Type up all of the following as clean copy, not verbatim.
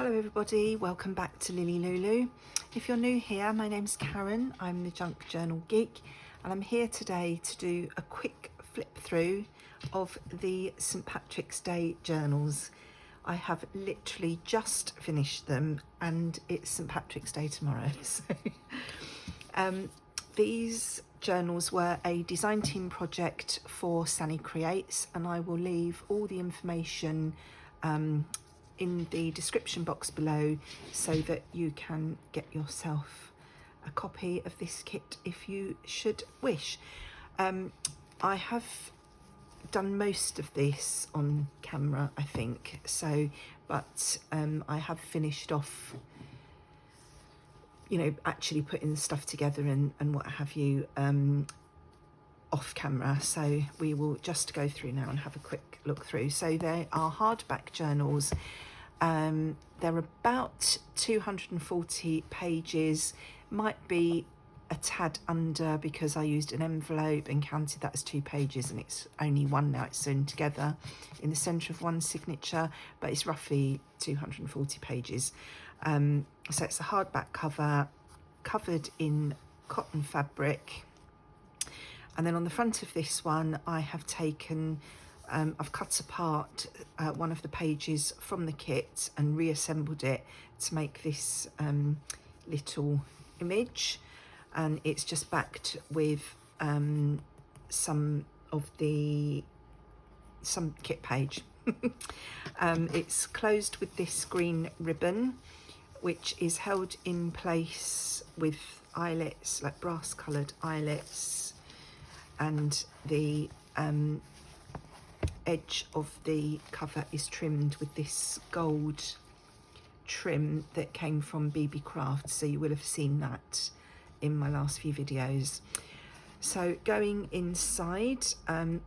Hello everybody, welcome back to Lilylulou. If you're new here, my name's Karen, I'm the Junk Journal Geek, and I'm here today to do a quick flip through of the St Patrick's Day journals. I have literally just finished them and it's St Patrick's Day tomorrow. So these journals were a design team project for Sani Creates, and I will leave all the information in the description box below so that you can get yourself a copy of this kit if you should wish. I have done most of this on camera, I think, so, but I have finished off, you know, actually putting the stuff together and what have you off camera. So we will just go through now and have a quick look through. So they are hardback journals. They're about 240 pages, might be a tad under because I used an envelope and counted that as 2 pages, and it's only one now, it's sewn together in the centre of one signature, but it's roughly 240 pages. So it's a hardback cover covered in cotton fabric, and then on the front of this one I have taken I've cut apart one of the pages from the kit and reassembled it to make this little image, and it's just backed with some kit page. It's closed with this green ribbon, which is held in place with eyelets, like brass coloured eyelets, and the edge of the cover is trimmed with this gold trim that came from BB Craft, so you will have seen that in my last few videos. So going inside,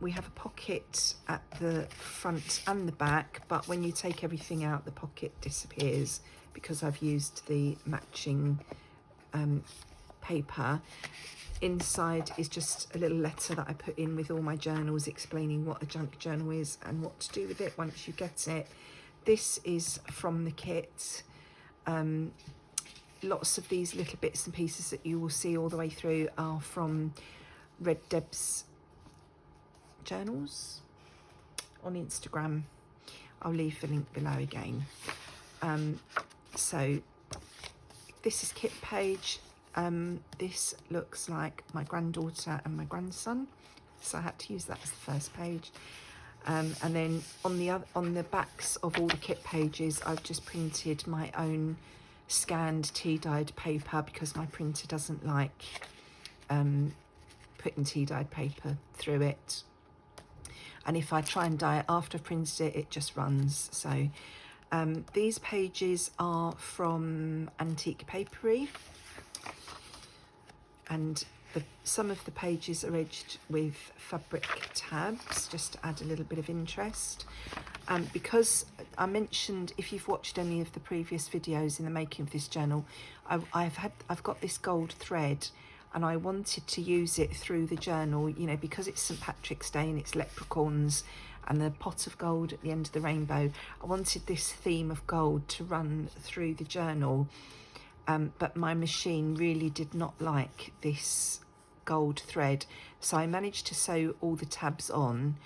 we have a pocket at the front and the back, but when you take everything out the pocket disappears because I've used the matching paper. Inside is just a little letter that I put in with all my journals explaining what a junk journal is and what to do with it once you get it. This is from the kit. Lots of these little bits and pieces that you will see all the way through are from Red Deb's journals on Instagram. I'll leave the link below again. So this is kit page. This looks like my granddaughter and my grandson, so I had to use that as the first page. And then on the backs of all the kit pages, I've just printed my own scanned tea-dyed paper because my printer doesn't like putting tea-dyed paper through it, and if I try and dye it after I've printed it, it just runs. So these pages are from Antique Papery, and some of the pages are edged with fabric tabs just to add a little bit of interest. Because I mentioned, if you've watched any of the previous videos in the making of this journal, I've got this gold thread, and I wanted to use it through the journal, you know, because it's St Patrick's Day and it's leprechauns and the pot of gold at the end of the rainbow. I wanted this theme of gold to run through the journal. But my machine really did not like this gold thread, so I managed to sew all the tabs on,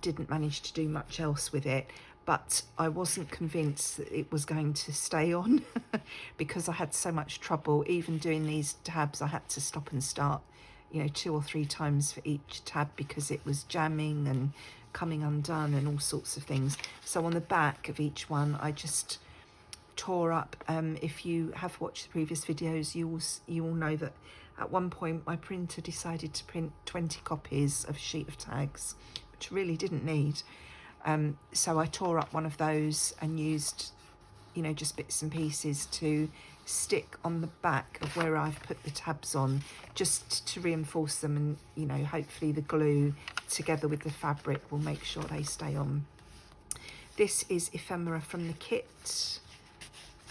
didn't manage to do much else with it, but I wasn't convinced that it was going to stay on because I had so much trouble even doing these tabs. I had to stop and start, you know, 2 or 3 times for each tab because it was jamming and coming undone and all sorts of things. So on the back of each one I just tore up. If you have watched the previous videos, you will know that at one point my printer decided to print 20 copies of a sheet of tags, which I really didn't need. So I tore up one of those and used, you know, just bits and pieces to stick on the back of where I've put the tabs on, just to reinforce them, and, you know, hopefully the glue together with the fabric will make sure they stay on. This is ephemera from the kit,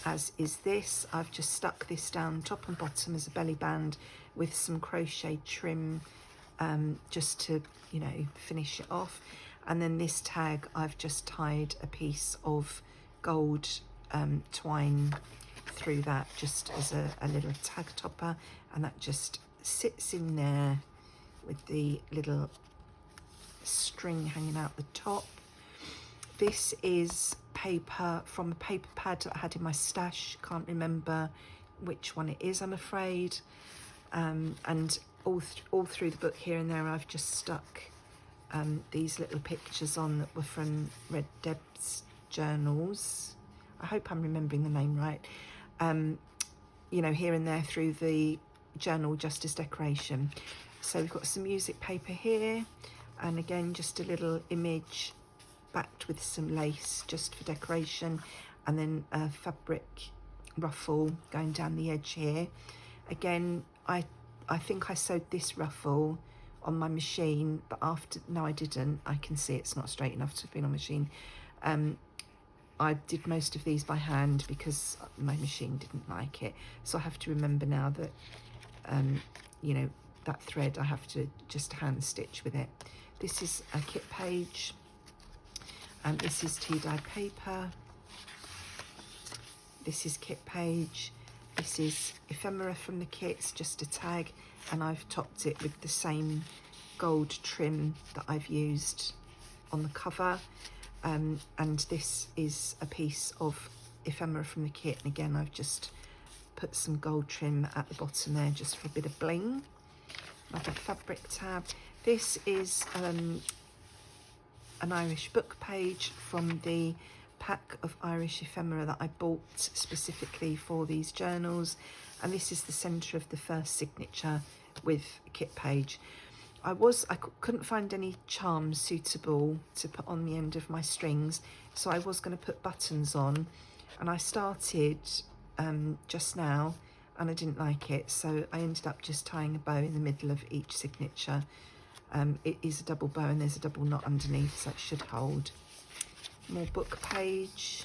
as is this. I've just stuck this down top and bottom as a belly band with some crochet trim, just to, you know, finish it off. And then this tag, I've just tied a piece of gold twine through that just as a little tag topper, and that just sits in there with the little string hanging out the top. This is paper from a paper pad that I had in my stash. Can't remember which one it is, I'm afraid. And all through the book here and there, I've just stuck these little pictures on that were from Red Deb's journals. I hope I'm remembering the name right. You know, here and there through the journal just as decoration. So we've got some music paper here, and again just a little image backed with some lace just for decoration, and then a fabric ruffle going down the edge here. Again, I think I sewed this ruffle on my machine, but no I didn't. I can see it's not straight enough to have been on machine. I did most of these by hand because my machine didn't like it. So I have to remember now that, you know, that thread I have to just hand stitch with it. This is a kit page, and this is tea dyed paper. This is kit page. This is ephemera from the kits, just a tag, and I've topped it with the same gold trim that I've used on the cover. And this is a piece of ephemera from the kit, and again I've just put some gold trim at the bottom there just for a bit of bling. Another fabric tab. This is an Irish book page from the pack of Irish ephemera that I bought specifically for these journals, and this is the centre of the first signature with a kit page. I couldn't find any charms suitable to put on the end of my strings, so I was going to put buttons on, and I started just now and I didn't like it, so I ended up just tying a bow in the middle of each signature. It is a double bow and there's a double knot underneath, so it should hold. More book page.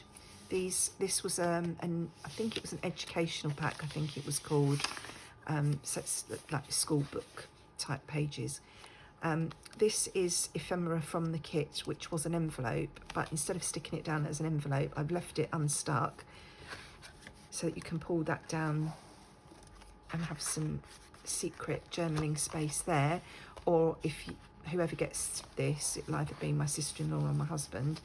This was I think it was an educational pack, I think it was called. So it's like school book type pages. This is ephemera from the kit, which was an envelope, but instead of sticking it down as an envelope, I've left it unstuck so that you can pull that down and have some secret journaling space there. Or if whoever gets this, it'll either be my sister-in-law or my husband,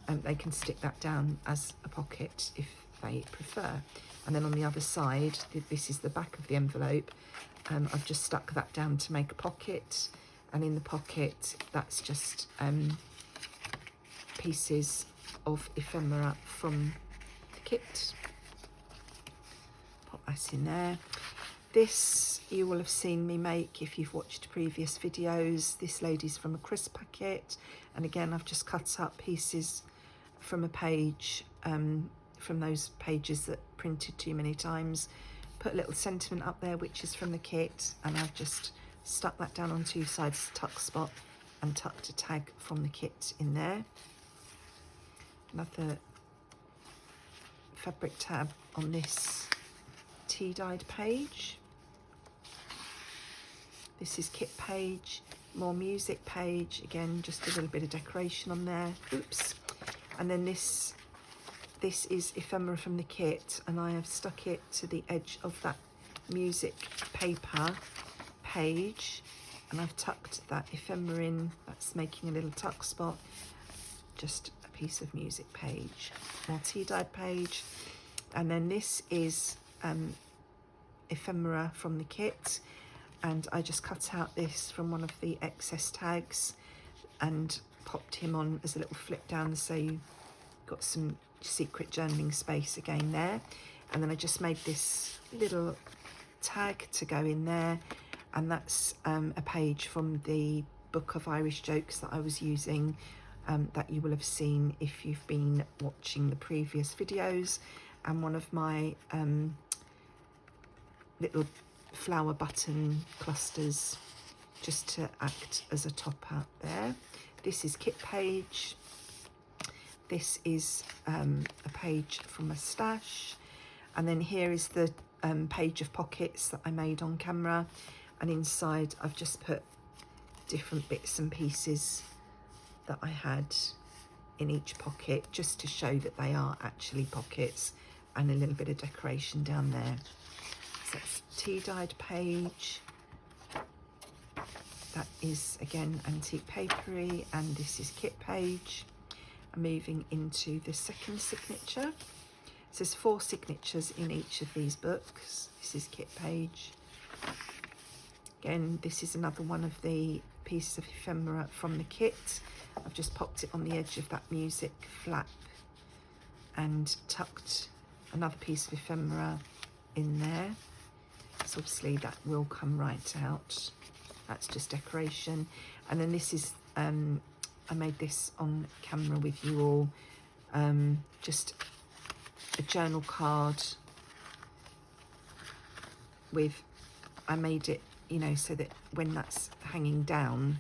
they can stick that down as a pocket if they prefer. And then on the other side, this is the back of the envelope, I've just stuck that down to make a pocket, and in the pocket that's just pieces of ephemera from the kit. Pop that in there. This you will have seen me make if you've watched previous videos. This lady's from a crisp packet, and again I've just cut up pieces from a page, from those pages that printed too many times. Put a little sentiment up there which is from the kit, and I've just stuck that down on two sides, tuck spot, and tucked a tag from the kit in there. Another fabric tab on this tea dyed page. This is kit page, more music page, again just a little bit of decoration on there. Oops. And then this is ephemera from the kit, and I have stuck it to the edge of that music paper page, and I've tucked that ephemera in. That's making a little tuck spot. Just a piece of music page, more tea dyed page. And then this is ephemera from the kit, and I just cut out this from one of the excess tags and popped him on as a little flip down, so you got some secret journaling space again there. And then I just made this little tag to go in there, and that's a page from the book of Irish jokes that I was using, that you will have seen if you've been watching the previous videos, and one of my little flower button clusters just to act as a topper there. This is kit page. This is a page from a stash, and then here is the page of pockets that I made on camera, and inside I've just put different bits and pieces that I had in each pocket, just to show that they are actually pockets, and a little bit of decoration down there. So that's tea dyed page. That is again antique papery, and this is kit page. I'm moving into the second signature. So there's 4 signatures in each of these books. This is kit page. Again, this is another one of the pieces of ephemera from the kit. I've just popped it on the edge of that music flap and tucked another piece of ephemera in there. So obviously that will come right out. That's just decoration. And then this is, I made this on camera with you all, just a journal card with, I made it, you know, so that when that's hanging down,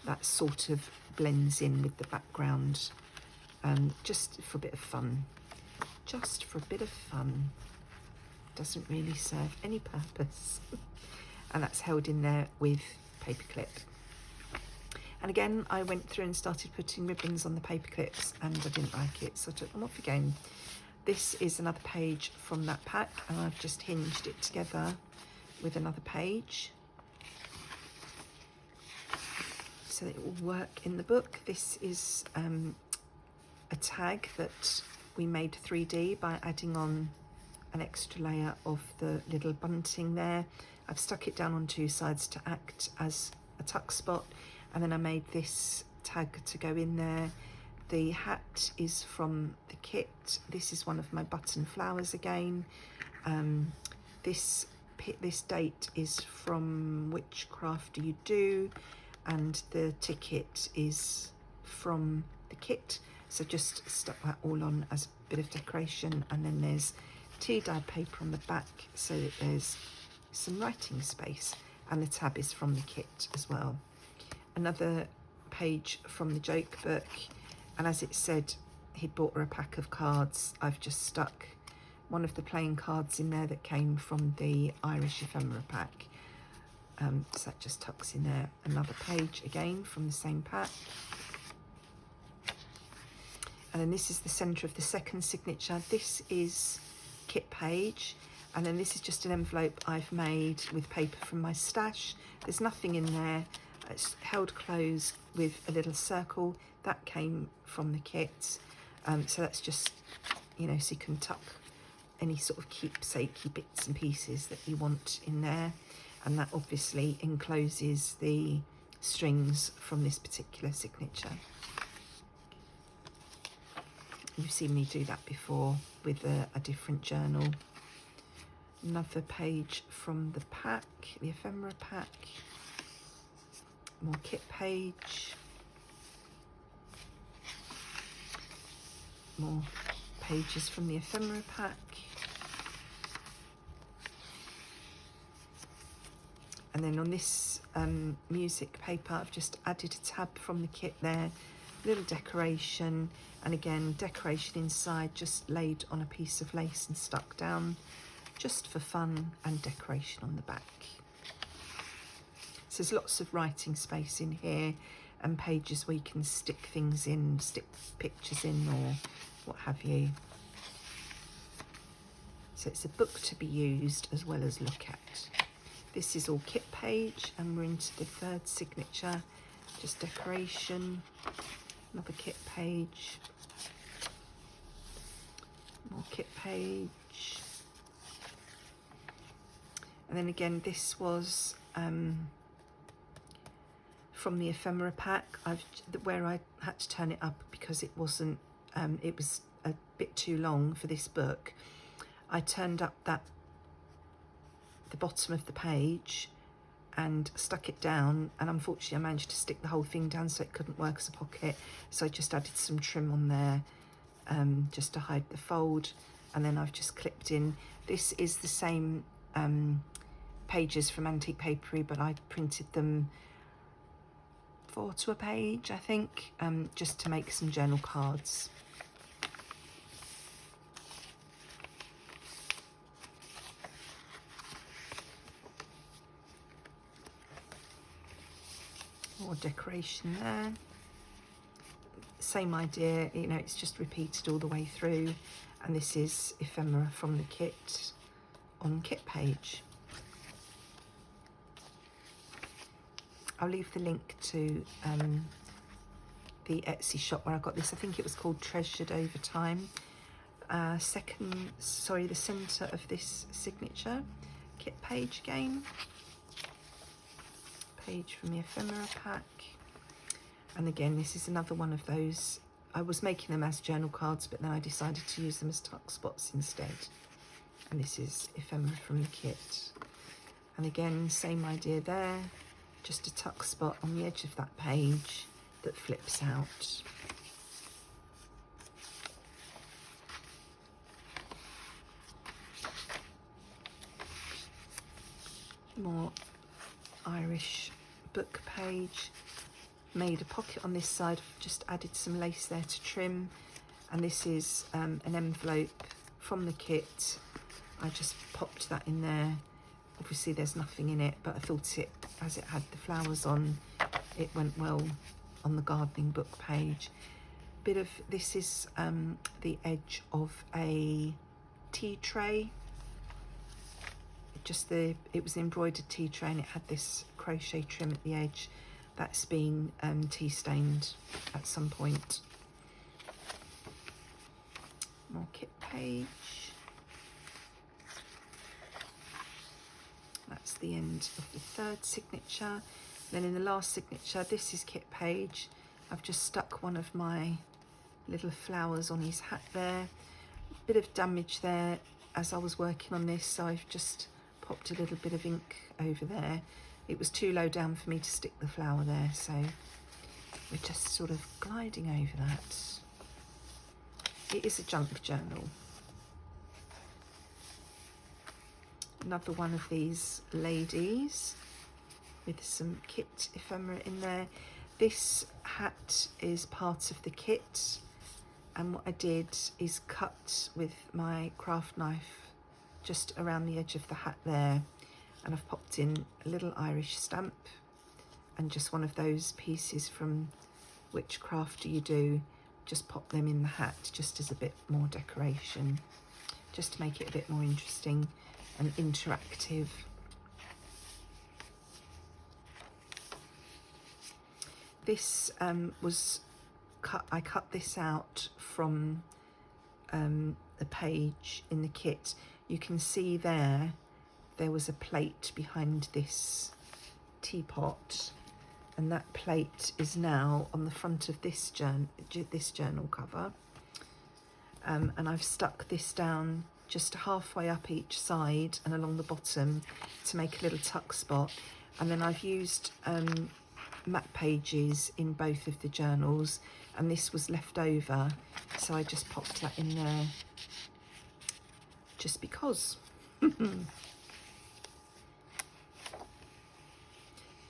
that sort of blends in with the background, just for a bit of fun. Just for a bit of fun. Doesn't really serve any purpose. And that's held in there with paperclip. And again, I went through and started putting ribbons on the paper clips, and I didn't like it, so I took them off again. This is another page from that pack, and I've just hinged it together with another page so that it will work in the book. This is a tag that we made 3D by adding on an extra layer of the little bunting there. I've stuck it down on 2 sides to act as a tuck spot, and then I made this tag to go in there. The hat is from the kit. This is one of my button flowers again. This date is from Which Craft Do You Do, and the ticket is from the kit. So just stuck that all on as a bit of decoration, and then there's tea dyed paper on the back so that there's some writing space, and the tab is from the kit as well. Another page from the joke book, and as it said he'd bought her a pack of cards, I've just stuck one of the playing cards in there that came from the Irish ephemera pack. So that just tucks in there. Another page again from the same pack. And then this is the centre of the second signature. This is kit page, and then this is just an envelope I've made with paper from my stash. There's nothing in there. It's held closed with a little circle. That came from the kit. So that's just, you know, so you can tuck any sort of keepsakey bits and pieces that you want in there. And that obviously encloses the strings from this particular signature. You've seen me do that before with a different journal. Another page from the pack, the ephemera pack. More kit page. More pages from the ephemera pack. And then on this music paper, I've just added a tab from the kit there. Little decoration, and again decoration inside, just laid on a piece of lace and stuck down just for fun, and decoration on the back. So there's lots of writing space in here, and pages where you can stick things in, stick pictures in or what have you. So it's a book to be used as well as look at. This is all kit page, and we're into the third signature, just decoration. Another kit page, more kit page, and then again this was from the ephemera pack. Where I had to turn it up because it wasn't, it was a bit too long for this book. I turned up the bottom of the page and stuck it down, and unfortunately I managed to stick the whole thing down so it couldn't work as a pocket, so I just added some trim on there just to hide the fold, and then I've just clipped in. This is the same pages from Antique Papery, but I printed them 4 to a page, I think, just to make some journal cards. More decoration there. same idea, you know, it's just repeated all the way through, and this is ephemera from the kit on kit page. I'll leave the link to the Etsy shop where I got this. I think it was called Treasured Over Time. The centre of this signature kit page again. Page from the ephemera pack. And again, this is another one of those. I was making them as journal cards, but then I decided to use them as tuck spots instead. And this is ephemera from the kit. And again, same idea there. Just a tuck spot on the edge of that page that flips out. More Irish book page. Made a pocket on this side, just added some lace there to trim, and this is an envelope from the kit. I just popped that in there. Obviously there's nothing in it, but I thought it, as it had the flowers on, it went well on the gardening book page. This is the edge of a tea tray. It was an embroidered tea tray, and it had this crochet trim at the edge. That's been tea stained at some point. More kit page. That's the end of the third signature. Then in the last signature, this is kit page. I've just stuck one of my little flowers on his hat there. Bit of damage there as I was working on this, so I've just popped a little bit of ink over there. It was too low down for me to stick the flower there, so we're just sort of gliding over that. It is a junk journal. Another one of these ladies with some kit ephemera in there. This hat is part of the kit, and what I did is cut with my craft knife just around the edge of the hat there. And I've popped in a little Irish stamp and just one of those pieces from Which Craft Do You Do, just pop them in the hat just as a bit more decoration, just to make it a bit more interesting and interactive. This was cut, I cut this out from the page in the kit. You can see there was a plate behind this teapot, and that plate is now on the front of this journal cover. And I've stuck this down just halfway up each side and along the bottom to make a little tuck spot. And then I've used map pages in both of the journals, and this was left over, so I just popped that in there just because.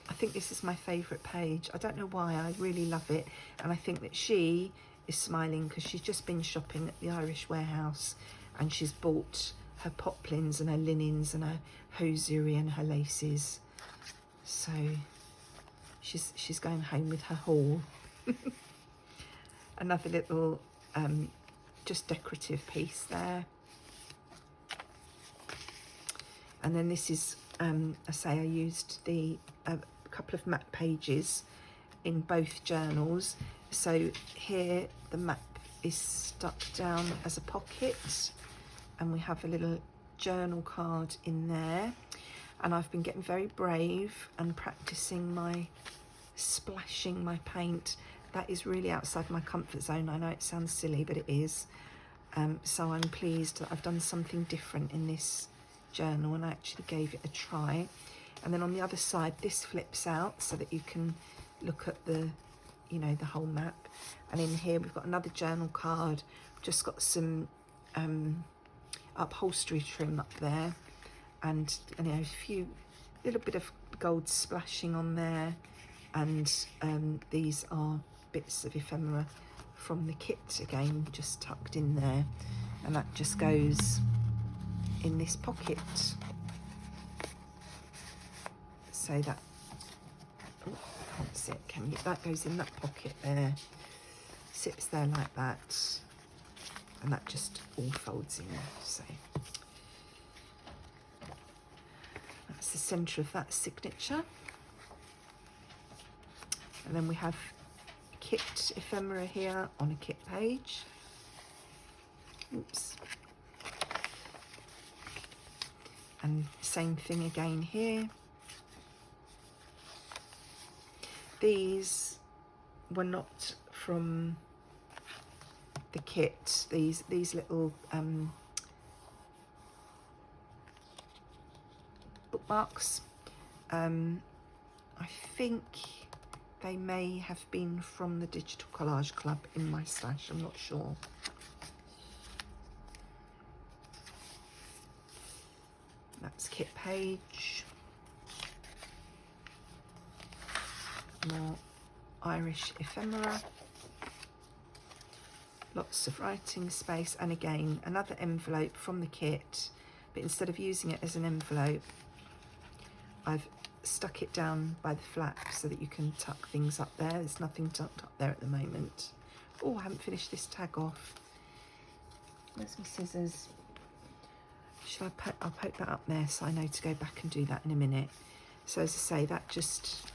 I think this is my favourite page. I don't know why, I really love it. And I think that she is smiling because she's just been shopping at the Irish warehouse, and she's bought her poplins and her linens and her hosiery and her laces. So she's going home with her haul. Another little just decorative piece there. And then this is, I say I used a couple of map pages in both journals. So here the map is stuck down as a pocket, and we have a little journal card in there. And I've been getting very brave and practicing my splashing my paint. That is really outside my comfort zone. I know it sounds silly, but it is. So I'm pleased that I've done something different in this journal, and I actually gave it a try. And then on the other side, this flips out so that you can look at the, you know, the whole map. And in here we've got another journal card. Just got some upholstery trim up there, and you know, a little bit of gold splashing on there. And these are bits of ephemera from the kit again, just tucked in there, and that just goes in this pocket. So that, oh, can't see it, can you? That goes in that pocket there. sits there like that, and that just all folds in. So that's the centre of that signature. And then we have kit ephemera here on a kit page. Oops. And same thing again here. These were not from the kit. These little bookmarks. I think they may have been from the Digital Collage Club in my stash. I'm not sure. That's kit page. More Irish ephemera. Lots of writing space, and again another envelope from the kit, but instead of using it as an envelope, I've stuck it down by the flap so that you can tuck things up there. There's nothing tucked up there at the moment. Oh, I haven't finished this tag off. Where's my scissors? Should I'll poke that up there so I know to go back and do that in a minute. So as I say, that just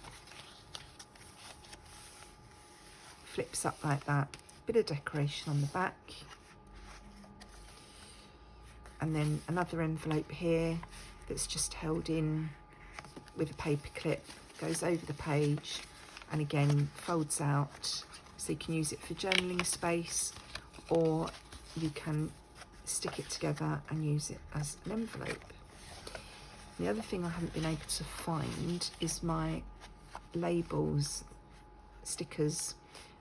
flips up like that. Bit of decoration on the back. And then another envelope here that's just held in with a paper clip, goes over the page, and again folds out, so you can use it for journaling space, or you can stick it together and use it as an envelope. The other thing I haven't been able to find is my labels, stickers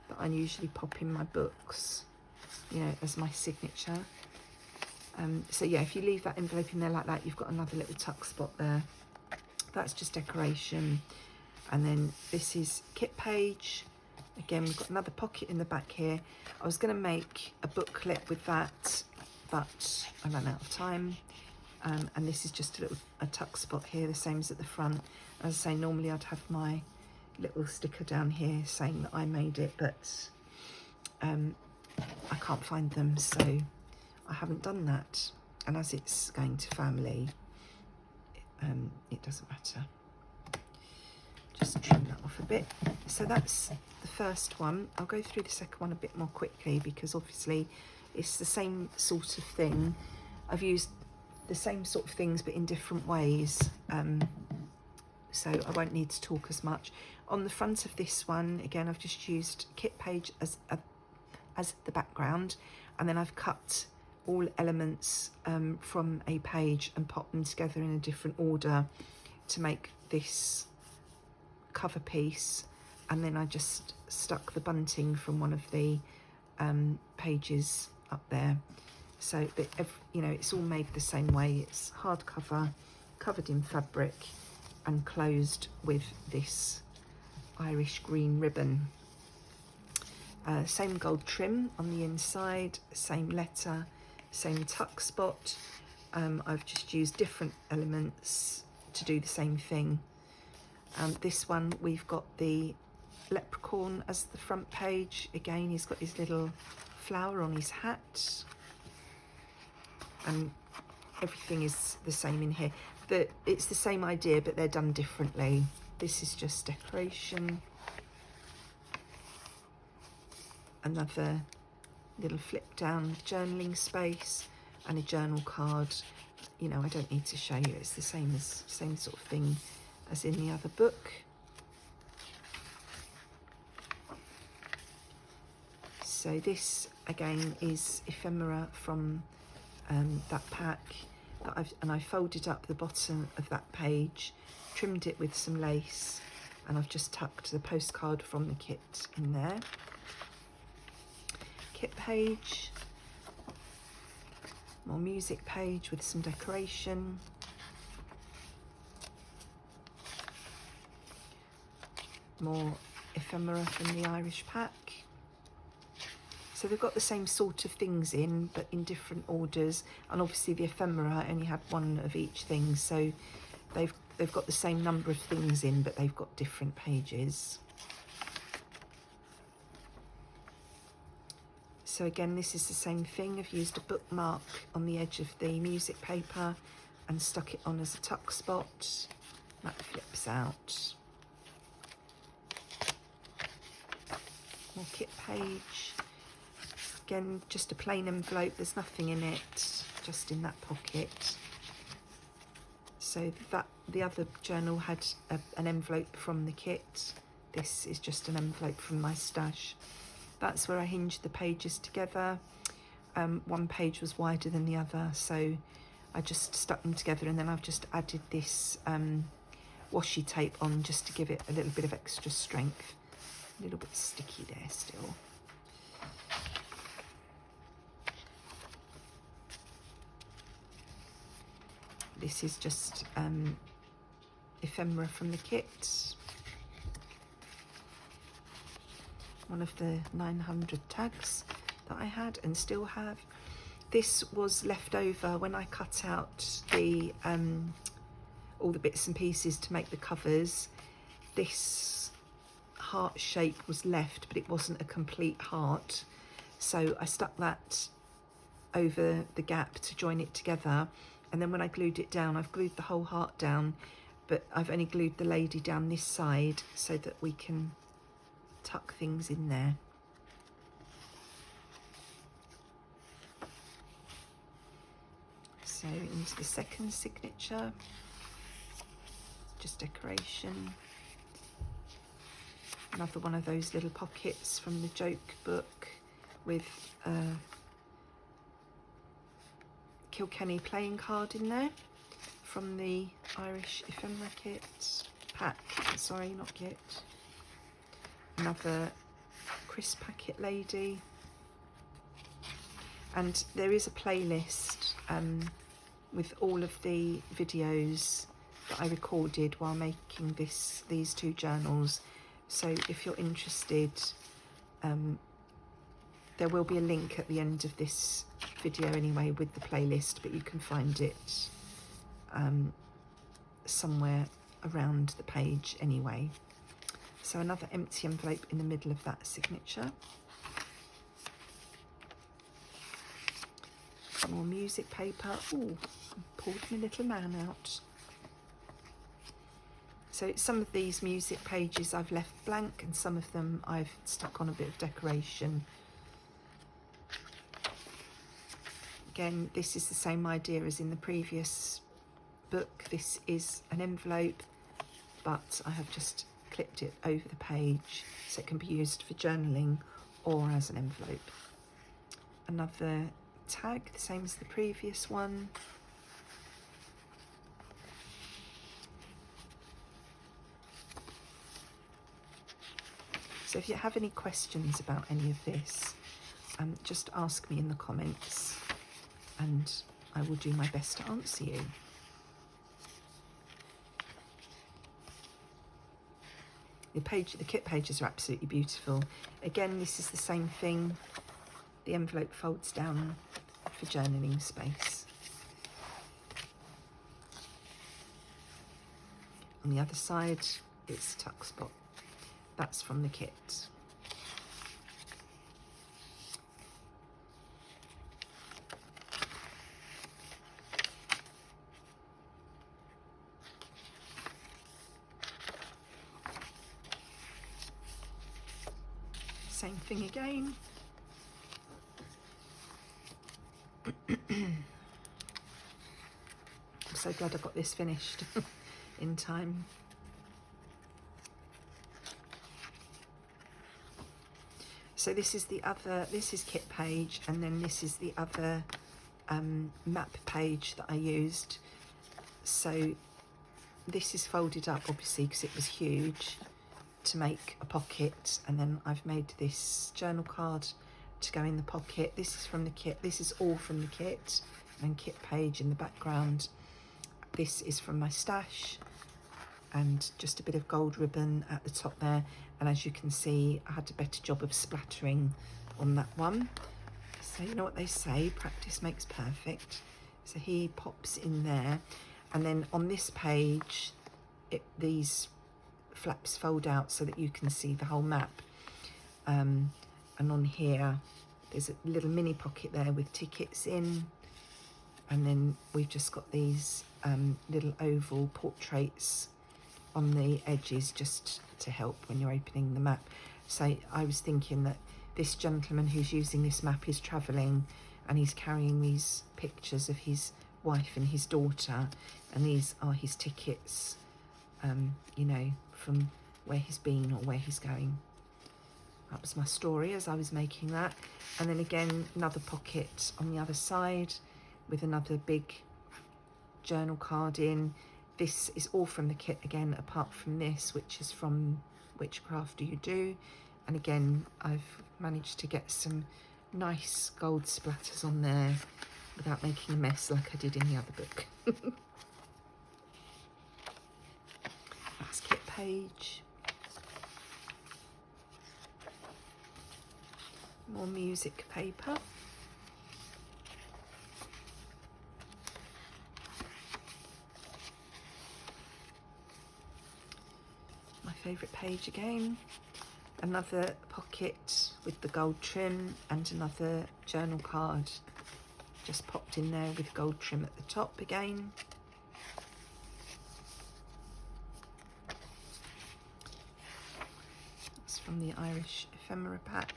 that I usually pop in my books, you know, as my signature. So yeah, if you leave that envelope in there like that, you've got another little tuck spot there. That's just decoration. And then this is kit page. Again, we've got another pocket in the back here. I was going to make a booklet with that, but I ran out of time. And this is just a tuck spot here, the same as at the front. As I say, normally I'd have my little sticker down here saying that I made it, but I can't find them, so I haven't done that. And as it's going to family, it doesn't matter. Just trim that off a bit. So that's the first one. I'll go through the second one a bit more quickly because obviously it's the same sort of thing. I've used the same sort of things but in different ways, so I won't need to talk as much. On the front of this one, again, I've just used kit page as the background, and then I've cut all elements from a page and popped them together in a different order to make this cover piece, and then I just stuck the bunting from one of the pages up there, so that you know, it's all made the same way. It's hardcover, covered in fabric, and closed with this Irish green ribbon. Same gold trim on the inside, same letter, same tuck spot. I've just used different elements to do the same thing. This one, we've got the leprechaun as the front page. Again, he's got his little flower on his hat, and everything is the same in here. It's the same idea, but they're done differently. This is just decoration. Another little flip down journaling space and a journal card. You know, I don't need to show you, it's the same sort of thing as in the other book. So this again is ephemera from that pack that I folded up the bottom of that page, trimmed it with some lace, and I've just tucked the postcard from the kit in there. Kit page, more music page with some decoration, more ephemera from the Irish pack. So they've got the same sort of things in, but in different orders, and obviously the ephemera only had one of each thing, so they've got the same number of things in, but they've got different pages. So again, this is the same thing. I've used a bookmark on the edge of the music paper and stuck it on as a tuck spot. That flips out. More kit page. Again, just a plain envelope, there's nothing in it, just in that pocket. So that the other journal had an envelope from the kit. This is just an envelope from my stash. That's where I hinged the pages together. One page was wider than the other, so I just stuck them together, and then I've just added this washi tape on just to give it a little bit of extra strength. A little bit sticky there still. This is just ephemera from the kit. One of the 900 tags that I had and still have. This was left over when I cut out the all the bits and pieces to make the covers. This heart shape was left, but it wasn't a complete heart. So I stuck that over the gap to join it together. And then when I glued it down, I've glued the whole heart down, but I've only glued the lady down this side so that we can tuck things in there. So into the second signature, just decoration. Another one of those little pockets from the joke book with Kilkenny playing card in there from the Irish ephemera kit pack, sorry, not kit. Another crisp packet lady, and there is a playlist with all of the videos that I recorded while making these two journals. So if you're interested, there will be a link at the end of this video anyway with the playlist, but you can find it somewhere around the page anyway. So another empty envelope in the middle of that signature. More music paper. Ooh, pulled my little man out. So some of these music pages I've left blank, and some of them I've stuck on a bit of decoration. Again, this is the same idea as in the previous book. This is an envelope, but I have just clipped it over the page so it can be used for journaling or as an envelope. Another tag, the same as the previous one. So if you have any questions about any of this, just ask me in the comments and I will do my best to answer you. The kit pages are absolutely beautiful. Again, this is the same thing. The envelope folds down for journaling space. On the other side, it's tuck spot. That's from the kit. Same thing again. I'm so glad I got this finished in time. So this is kit page, and then this is the other map page that I used. So this is folded up obviously because it was huge to make a pocket, and then I've made this journal card to go in the pocket. This is from the kit. This is all from the kit, and kit page in the background. This is from my stash, and just a bit of gold ribbon at the top there. And as you can see, I had a better job of splattering on that one. So you know what they say, practice makes perfect. So he pops in there, and then on this page, these flaps fold out so that you can see the whole map. And on here, There's a little mini pocket there with tickets in, and then we've just got these little oval portraits on the edges just to help when you're opening the map. So I was thinking that this gentleman who's using this map is travelling, and he's carrying these pictures of his wife and his daughter, and these are his tickets, you know, from where he's been or where he's going. That was my story as I was making that. And then again, another pocket on the other side with another big journal card in. This is all from the kit again, apart from this, which is from Which Craft Do You Do? And again, I've managed to get some nice gold splatters on there without making a mess like I did in the other book. That's kit page. More music paper. My favourite page again. Another pocket with the gold trim and another journal card just popped in there with gold trim at the top again. That's from the Irish ephemera pack.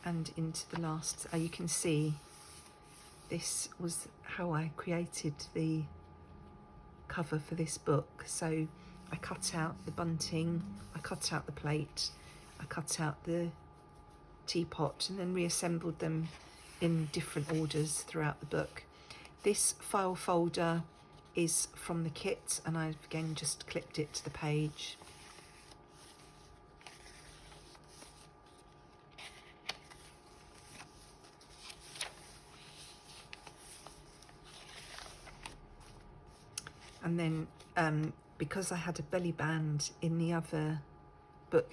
And into the last, you can see this was how I created the cover for this book. So I cut out the bunting, I cut out the plate, I cut out the teapot, and then reassembled them in different orders throughout the book. This file folder is from the kit, and I've again just clipped it to the page. And then because I had a belly band in the other book,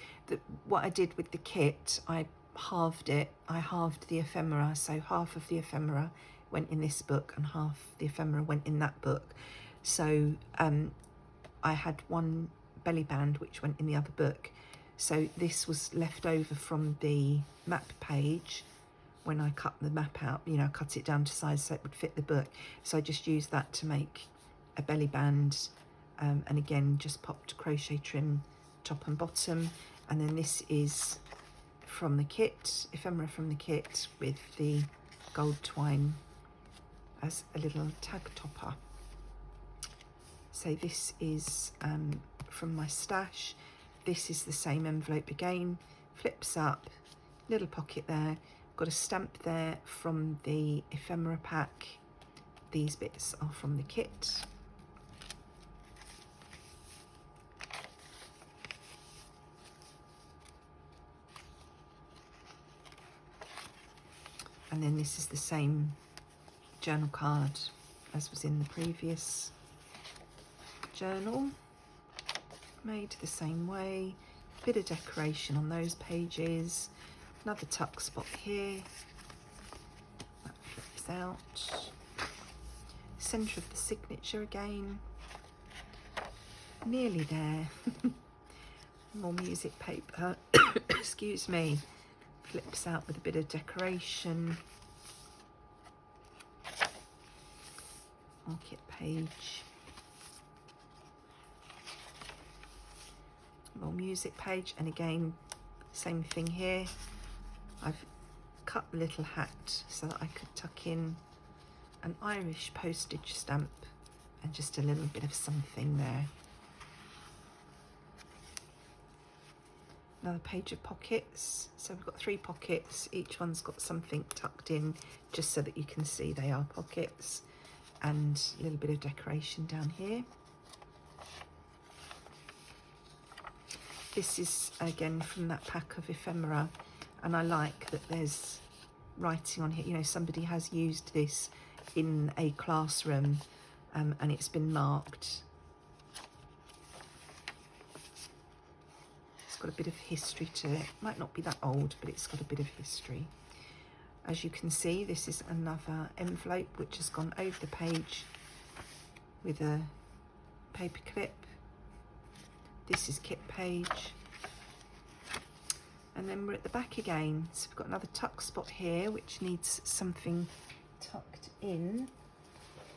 what I did with the kit, I halved it. I halved the ephemera, so half of the ephemera went in this book and half the ephemera went in that book. So I had one belly band which went in the other book. So this was left over from the map page when I cut the map out, you know, I cut it down to size so it would fit the book. So I just used that to make a belly band, and again just popped crochet trim top and bottom. And then this is from the kit, ephemera from the kit, with the gold twine as a little tag topper. So this is from my stash. This is the same envelope again, flips up, little pocket there, got a stamp there from the ephemera pack. These bits are from the kit. And then this is the same journal card as was in the previous journal, made the same way. Bit of decoration on those pages. Another tuck spot here. That flips out. Centre of the signature again. Nearly there. More music paper. Excuse me. Flips out with a bit of decoration. Market page. More music page, and again same thing here. I've cut the little hat so that I could tuck in an Irish postage stamp and just a little bit of something there. Another page of pockets. So we've got 3 pockets, each one's got something tucked in just so that you can see they are pockets, and a little bit of decoration down here. This is again from that pack of ephemera, and I like that there's writing on here. You know, somebody has used this in a classroom and it's been marked. It's got a bit of history to it. Might not be that old, but it's got a bit of history. As you can see, this is another envelope which has gone over the page with a paper clip. This is kit page. And then we're at the back again. So we've got another tuck spot here, which needs something tucked in.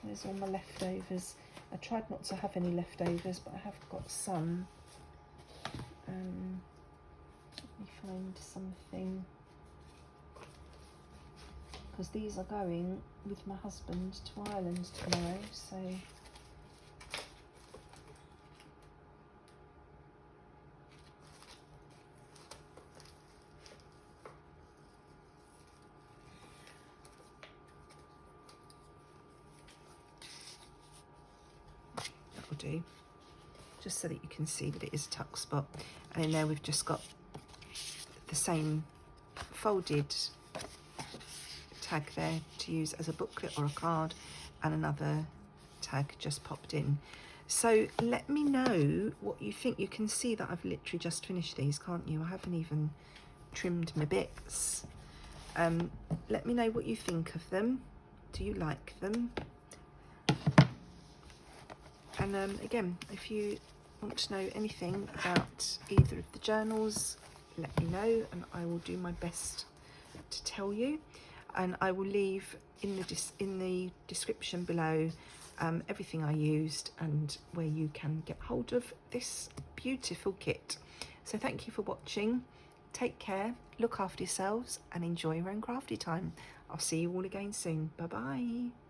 There's all my leftovers. I tried not to have any leftovers, but I have got some. Let me find something, because these are going with my husband to Ireland tomorrow, so that will do, just so that you can see that it is a tuck spot. And in there we've just got the same folded tag there to use as a booklet or a card, and another tag just popped in. So let me know what you think. You can see that I've literally just finished these, can't you? I haven't even trimmed my bits. Let me know what you think of them. Do you like them? And again, if you want to know anything about either of the journals, let me know and I will do my best to tell you. And I will leave in the description below everything I used and where you can get hold of this beautiful kit. So thank you for watching. Take care, look after yourselves and enjoy your own crafty time. I'll see you all again soon. Bye bye.